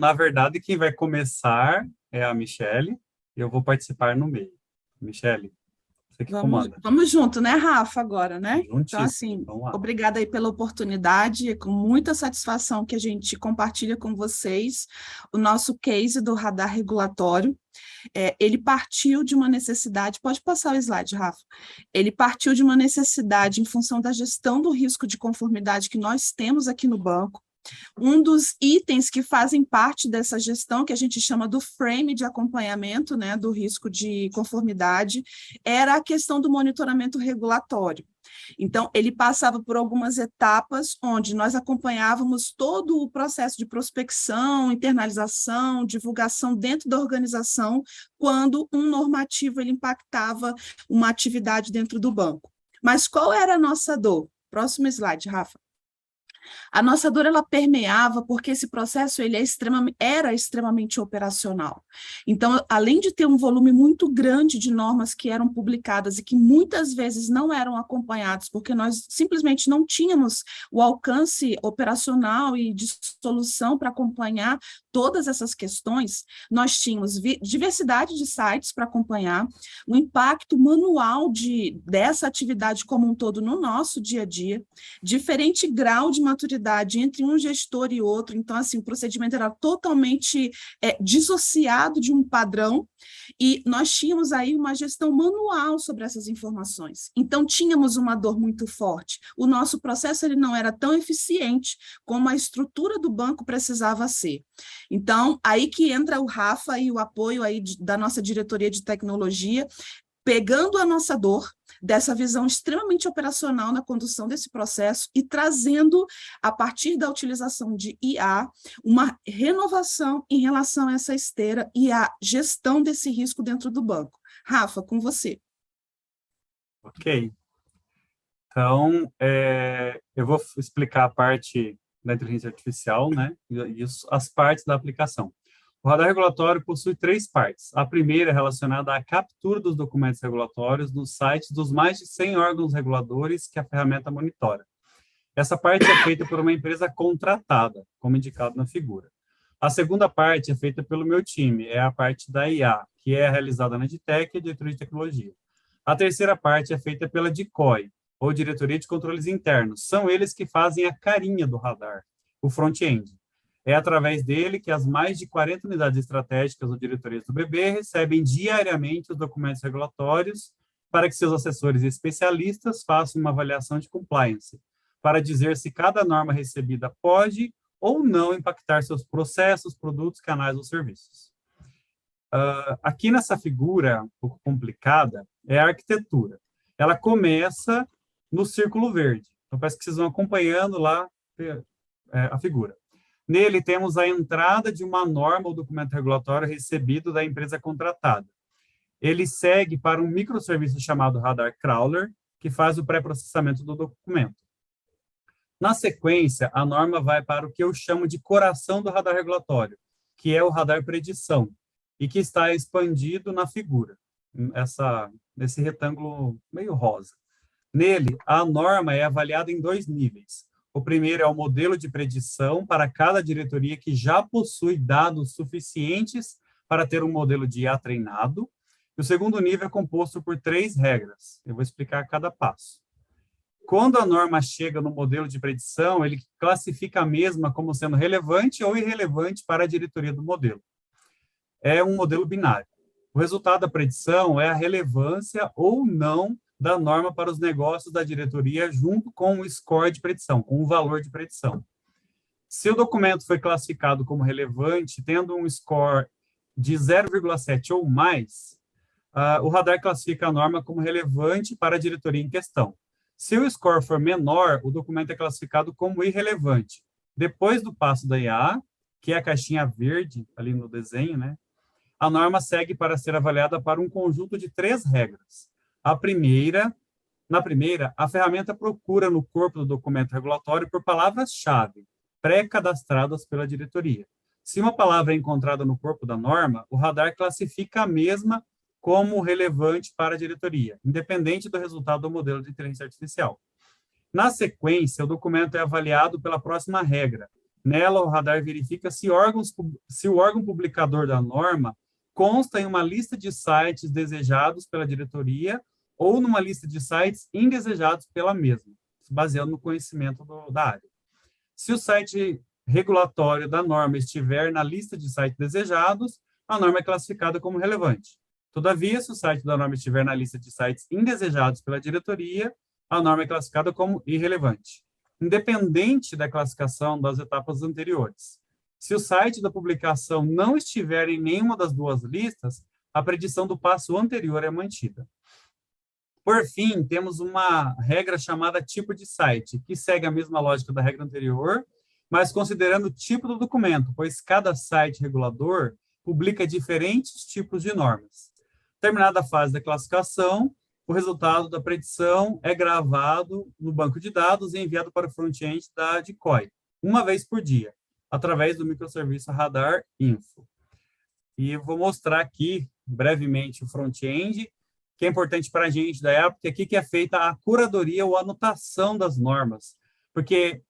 na verdade, quem vai começar é a Michele, e eu vou participar no meio. Michele, você que Vamos, comanda. vamos junto, né, Rafa, agora, né? Então, Juntíssimo. assim, Vamos lá. obrigada aí pela oportunidade, é com muita satisfação que a gente compartilha com vocês o nosso case do radar regulatório. Ele partiu de uma necessidade, pode passar o slide, Rafa. Ele partiu de uma necessidade em função da gestão do risco de conformidade que nós temos aqui no banco. Um dos itens que fazem parte dessa gestão, que a gente chama do frame de acompanhamento, né, do risco de conformidade, era a questão do monitoramento regulatório. Então, ele passava por algumas etapas onde nós acompanhávamos todo o processo de prospecção, internalização, divulgação dentro da organização, quando um normativo ele impactava uma atividade dentro do banco. Mas qual era a nossa dor? Próximo slide, Rafa. A nossa dor ela permeava porque esse processo ele era extremamente operacional. Então, além de ter um volume muito grande de normas que eram publicadas e que muitas vezes não eram acompanhadas, porque nós simplesmente não tínhamos o alcance operacional e de solução para acompanhar todas essas questões, nós tínhamos diversidade de sites para acompanhar, o impacto manual dessa atividade como um todo no nosso dia a dia, diferente grau de maturidade entre um gestor e outro, então, assim, o procedimento era totalmente dissociado de um padrão, e nós tínhamos aí uma gestão manual sobre essas informações. Então, tínhamos uma dor muito forte. O nosso processo ele não era tão eficiente como a estrutura do banco precisava ser. Então, aí que entra o Rafa e o apoio aí da nossa diretoria de tecnologia, pegando a nossa dor, dessa visão extremamente operacional na condução desse processo e trazendo, a partir da utilização de IA, uma renovação em relação a essa esteira e a gestão desse risco dentro do banco. Rafa, com você. Ok. Então, eu vou explicar a parte da inteligência artificial, né? E as partes da aplicação. O radar regulatório possui três partes. A primeira é relacionada à captura dos documentos regulatórios nos sites dos mais de 100 órgãos reguladores que a ferramenta monitora. Essa parte é feita por uma empresa contratada, como indicado na figura. A segunda parte é feita pelo meu time, é a parte da IA, que é realizada na DTEC e Diretoria de Tecnologia. A terceira parte é feita pela DCOI, ou Diretoria de Controles Internos. São eles que fazem a carinha do radar, o front-end. É através dele que as mais de 40 unidades estratégicas ou diretorias do BB recebem diariamente os documentos regulatórios para que seus assessores e especialistas façam uma avaliação de compliance, para dizer se cada norma recebida pode ou não impactar seus processos, produtos, canais ou serviços. Aqui nessa figura um pouco complicada é a arquitetura. Ela começa no círculo verde. Então, parece que vocês vão acompanhando lá a figura. Nele, temos a entrada de uma norma ou documento regulatório recebido da empresa contratada. Ele segue para um microserviço chamado Radar Crawler, que faz o pré-processamento do documento. Na sequência, a norma vai para o que eu chamo de coração do radar regulatório, que é o radar predição, e que está expandido na figura, nesse retângulo meio rosa. Nele, a norma é avaliada em dois níveis. O primeiro é o modelo de predição para cada diretoria que já possui dados suficientes para ter um modelo de IA treinado. E o segundo nível é composto por três regras. Eu vou explicar cada passo. Quando a norma chega no modelo de predição, ele classifica a mesma como sendo relevante ou irrelevante para a diretoria do modelo. É um modelo binário. O resultado da predição é a relevância ou não da norma para os negócios da diretoria junto com o score de predição, com o valor de predição. Se o documento foi classificado como relevante, tendo um score de 0,7 ou mais, o radar classifica a norma como relevante para a diretoria em questão. Se o score for menor, o documento é classificado como irrelevante. Depois do passo da IA, que é a caixinha verde ali no desenho, né, a norma segue para ser avaliada para um conjunto de três regras. Na primeira, a ferramenta procura no corpo do documento regulatório por palavras-chave, pré-cadastradas pela diretoria. Se uma palavra é encontrada no corpo da norma, o radar classifica a mesma como relevante para a diretoria, independente do resultado do modelo de inteligência artificial. Na sequência, o documento é avaliado pela próxima regra, Nela, o radar verifica se o órgão publicador da norma consta em uma lista de sites desejados pela diretoria ou numa lista de sites indesejados pela mesma, baseado no conhecimento da área. Se o site regulatório da norma estiver na lista de sites desejados, a norma é classificada como relevante. Todavia, se o site da norma estiver na lista de sites indesejados pela diretoria, a norma é classificada como irrelevante, independente da classificação das etapas anteriores. Se o site da publicação não estiver em nenhuma das duas listas, a predição do passo anterior é mantida. Por fim, temos uma regra chamada tipo de site, que segue a mesma lógica da regra anterior, mas considerando o tipo do documento, pois cada site regulador publica diferentes tipos de normas. Terminada a fase da classificação, o resultado da predição é gravado no banco de dados e enviado para o front-end da DCOI, uma vez por dia, através do microserviço Radar Info. E vou mostrar aqui, brevemente, o front-end, que é importante para a gente da época, porque aqui que é feita a curadoria ou anotação das normas, porque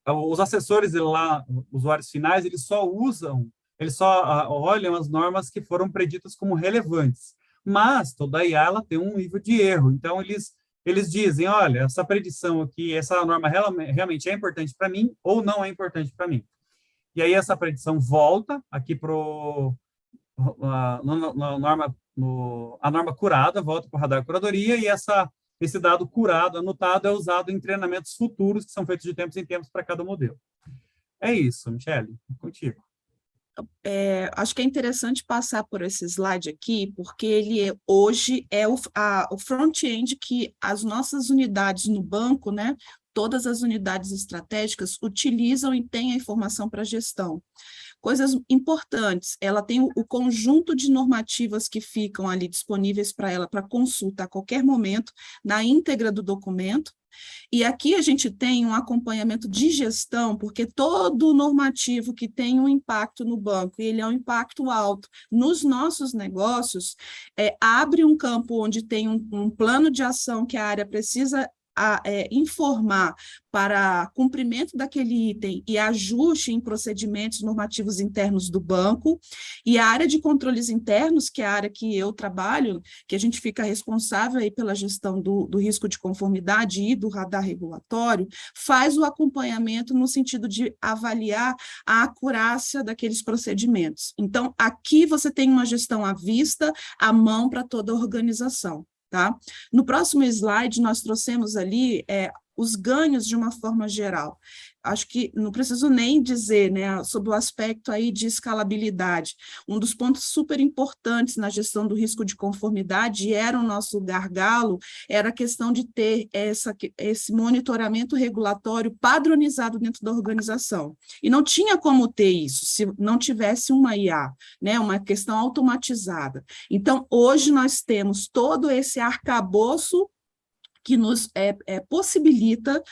os assessores lá, usuários finais, eles só olham as normas que foram preditas como relevantes, mas toda IA ela tem um nível de erro, então eles dizem, olha, essa predição aqui, essa norma realmente é importante para mim ou não é importante para mim. E aí essa predição volta aqui para a norma curada, volta para o radar curadoria, e esse dado curado, anotado, é usado em treinamentos futuros, que são feitos de tempos em tempos para cada modelo. É isso, Michele, contigo. Acho que é interessante passar por esse slide aqui, porque ele hoje é o front-end que as nossas unidades no banco, né, todas as unidades estratégicas utilizam e têm a informação para gestão. Coisas importantes, ela tem o conjunto de normativas que ficam ali disponíveis para ela para consulta a qualquer momento, na íntegra do documento. E aqui a gente tem um acompanhamento de gestão, porque todo normativo que tem um impacto no banco, e ele é um impacto alto nos nossos negócios, abre um campo onde tem um plano de ação que a área precisa informar para cumprimento daquele item e ajuste em procedimentos normativos internos do banco, e a área de controles internos, que é a área que eu trabalho, que a gente fica responsável aí pela gestão do risco de conformidade e do radar regulatório, faz o acompanhamento no sentido de avaliar a acurácia daqueles procedimentos. Então, aqui você tem uma gestão à vista, à mão para toda a organização. Tá? No próximo slide, nós trouxemos ali os ganhos de uma forma geral. Acho que não preciso nem dizer, né, sobre o aspecto aí de escalabilidade. Um dos pontos super importantes na gestão do risco de conformidade, e era o nosso gargalo, era a questão de ter esse monitoramento regulatório padronizado dentro da organização. E não tinha como ter isso se não tivesse uma IA, né, uma questão automatizada. Então, hoje nós temos todo esse arcabouço que nos possibilita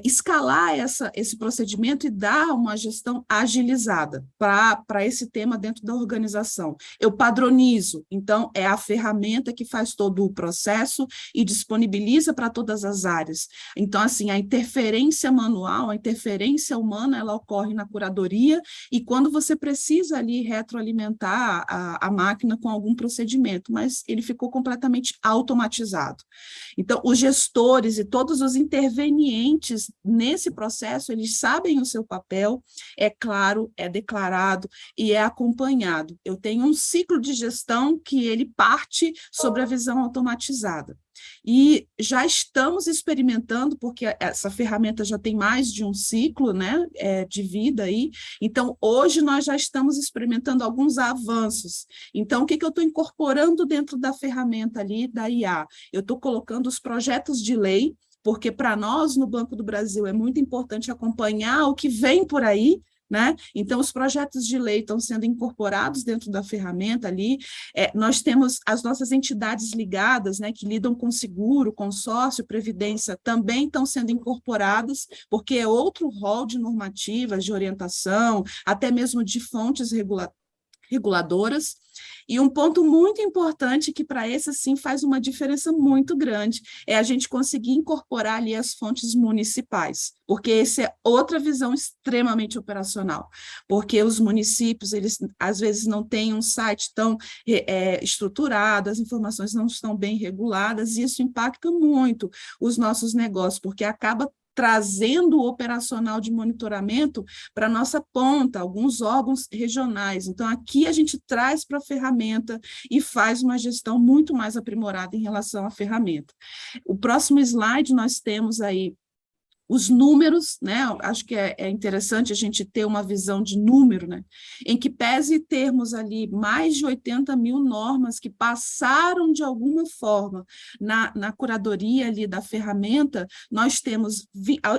escalar esse procedimento e dar uma gestão agilizada para esse tema dentro da organização. Eu padronizo, então é a ferramenta que faz todo o processo e disponibiliza para todas as áreas. Então, assim, a interferência manual, a interferência humana, ela ocorre na curadoria e quando você precisa ali retroalimentar a máquina com algum procedimento, mas ele ficou completamente automatizado. Então, os gestores e todos os intervenientes nesse processo, eles sabem o seu papel, é claro, é declarado e é acompanhado. Eu tenho um ciclo de gestão que ele parte sobre a visão automatizada. E já estamos experimentando, porque essa ferramenta já tem mais de um ciclo, né, de vida aí, então hoje nós já estamos experimentando alguns avanços. Então, o que eu estou incorporando dentro da ferramenta ali, da IA? Eu estou colocando os projetos de lei, porque para nós, no Banco do Brasil, é muito importante acompanhar o que vem por aí, né? Então, os projetos de lei estão sendo incorporados dentro da ferramenta ali, nós temos as nossas entidades ligadas, né, que lidam com seguro, consórcio, previdência, também estão sendo incorporadas, porque é outro rol de normativas, de orientação, até mesmo de fontes reguladoras. E um ponto muito importante que para esse, sim, faz uma diferença muito grande, é a gente conseguir incorporar ali as fontes municipais, porque essa é outra visão extremamente operacional, porque os municípios, eles às vezes não têm um site tão estruturado, as informações não estão bem reguladas, e isso impacta muito os nossos negócios, porque acaba trazendo o operacional de monitoramento para a nossa ponta, alguns órgãos regionais. Então, aqui a gente traz para a ferramenta e faz uma gestão muito mais aprimorada em relação à ferramenta. O próximo slide, nós temos aí os números, né? Acho que é interessante a gente ter uma visão de número, né? Em que pese termos ali mais de 80 mil normas que passaram de alguma forma na curadoria ali da ferramenta, nós temos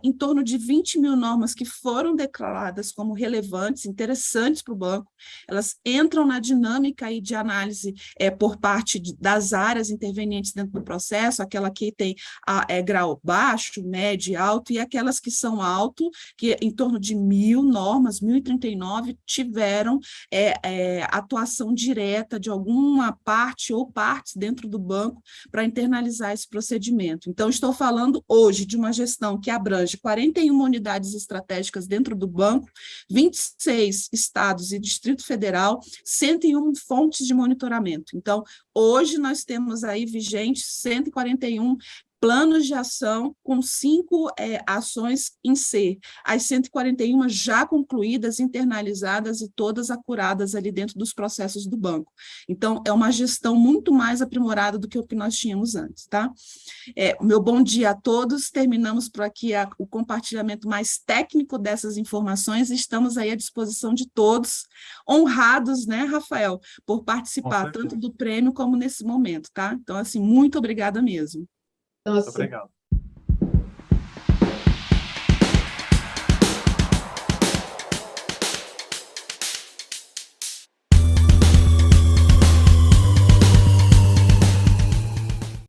em torno de 20 mil normas que foram declaradas como relevantes, interessantes para o banco, elas entram na dinâmica aí de análise por parte das áreas intervenientes dentro do processo, aquela que tem grau baixo, médio e alto, e aquelas que são alto, que em torno de 1.000 normas, 1.039, tiveram atuação direta de alguma parte ou partes dentro do banco para internalizar esse procedimento. Então, estou falando hoje de uma gestão que abrange 41 unidades estratégicas dentro do banco, 26 estados e Distrito Federal, 101 fontes de monitoramento. Então, hoje nós temos aí vigentes 141 planos de ação com 5 ações em C, as 141 já concluídas, internalizadas e todas acuradas ali dentro dos processos do banco. Então, é uma gestão muito mais aprimorada do que o que nós tínhamos antes, tá? Meu bom dia a todos, terminamos por aqui o compartilhamento mais técnico dessas informações, estamos aí à disposição de todos, honrados, né, Rafael, por participar tanto do prêmio como nesse momento, tá? Então, assim, muito obrigada mesmo. Muito obrigado.